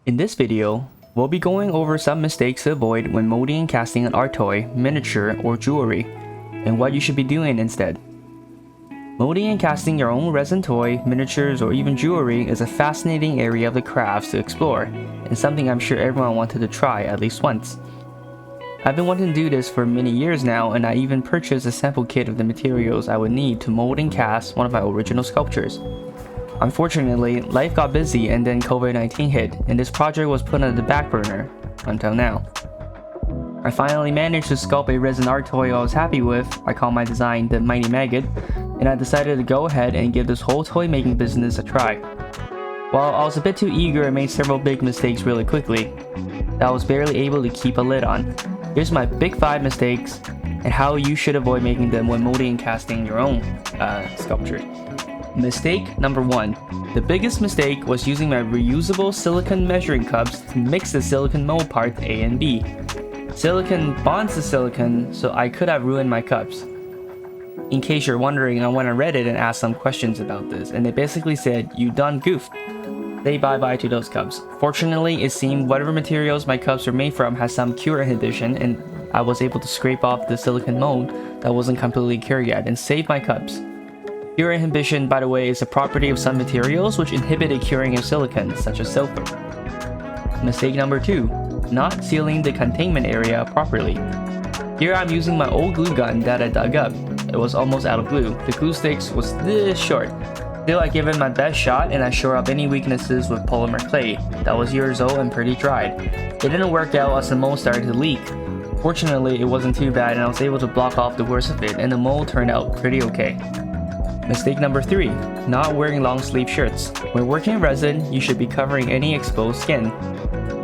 In this video, we'll be going over some mistakes to avoid when molding and casting an art toy, miniature, or jewelry, and what you should be doing instead. Molding and casting your own resin toy, miniatures, or even jewelry is a fascinating area of the crafts to explore, and something I'm sure everyone wanted to try at least once. I've been wanting to do this for many years now, and I even purchased a sample kit of the materials I would need to mold and cast one of my original sculptures. Unfortunately, life got busy and then COVID-19 hit, and this project was put on the back burner until now. I finally managed to sculpt a resin art toy I was happy with. I call my design the Mighty Maggot, and I decided to go ahead and give this whole toy making business a try. While I was a bit too eager and made several big mistakes really quickly that I was barely able to keep a lid on. Here's my big 5 mistakes and how you should avoid making them when molding and casting your own sculpture. Mistake number 1. The biggest mistake was using my reusable silicone measuring cups to mix the silicone mold parts A and B. Silicone bonds to silicone, so I could have ruined my cups. In case you're wondering, I went on Reddit and asked some questions about this, and they basically said, "You done goofed." Say bye-bye to those cups. Fortunately, it seemed whatever materials my cups are made from has some cure inhibition, and I was able to scrape off the silicone mold that wasn't completely cured yet and save my cups. Cure inhibition, by the way, is a property of some materials which inhibit the curing of silicon, such as silver. Mistake number 2. Not sealing the containment area properly. Here I'm using my old glue gun that I dug up. It was almost out of glue. The glue sticks was this short. Still, I gave it my best shot and I shore up any weaknesses with polymer clay that was years old and pretty dried. It didn't work out as the mold started to leak. Fortunately, it wasn't too bad and I was able to block off the worst of it, and the mold turned out pretty okay. Mistake number 3. Not wearing long sleeve shirts. When working in resin, you should be covering any exposed skin.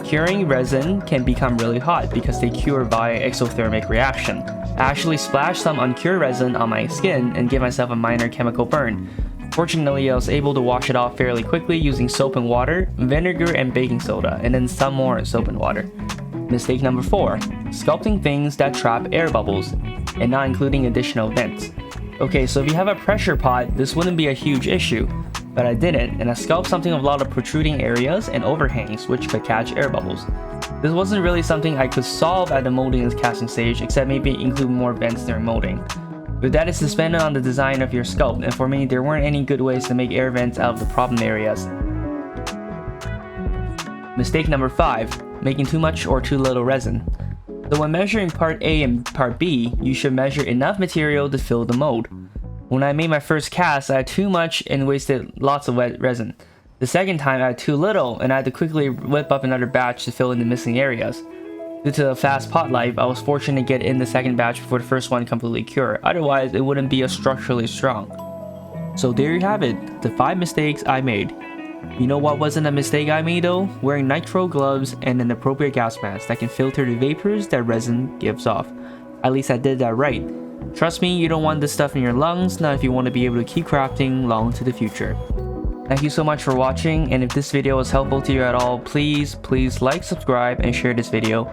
Curing resin can become really hot because they cure via exothermic reaction. I actually splashed some uncured resin on my skin and gave myself a minor chemical burn. Fortunately, I was able to wash it off fairly quickly using soap and water, vinegar and baking soda, and then some more soap and water. Mistake number 4. Sculpting things that trap air bubbles and not including additional vents. Okay, so if you have a pressure pot, this wouldn't be a huge issue, but I didn't, and I sculpted something with a lot of protruding areas and overhangs which could catch air bubbles. This wasn't really something I could solve at the molding and casting stage, except maybe include more vents during molding. But that is dependent on the design of your sculpt, and for me, there weren't any good ways to make air vents out of the problem areas. Mistake number 5. Making too much or too little resin. So when measuring part A and part B, you should measure enough material to fill the mold. When I made my first cast, I had too much and wasted lots of wet resin. The second time, I had too little and I had to quickly whip up another batch to fill in the missing areas. Due to the fast pot life, I was fortunate to get in the second batch before the first one completely cured, otherwise it wouldn't be as structurally strong. So there you have it, the 5 mistakes I made. You know what wasn't a mistake I made though? Wearing nitrile gloves and an appropriate gas mask that can filter the vapors that resin gives off. At least I did that right. Trust me, you don't want this stuff in your lungs, not if you want to be able to keep crafting long into the future. Thank you so much for watching, and if this video was helpful to you at all, please like, subscribe, and share this video.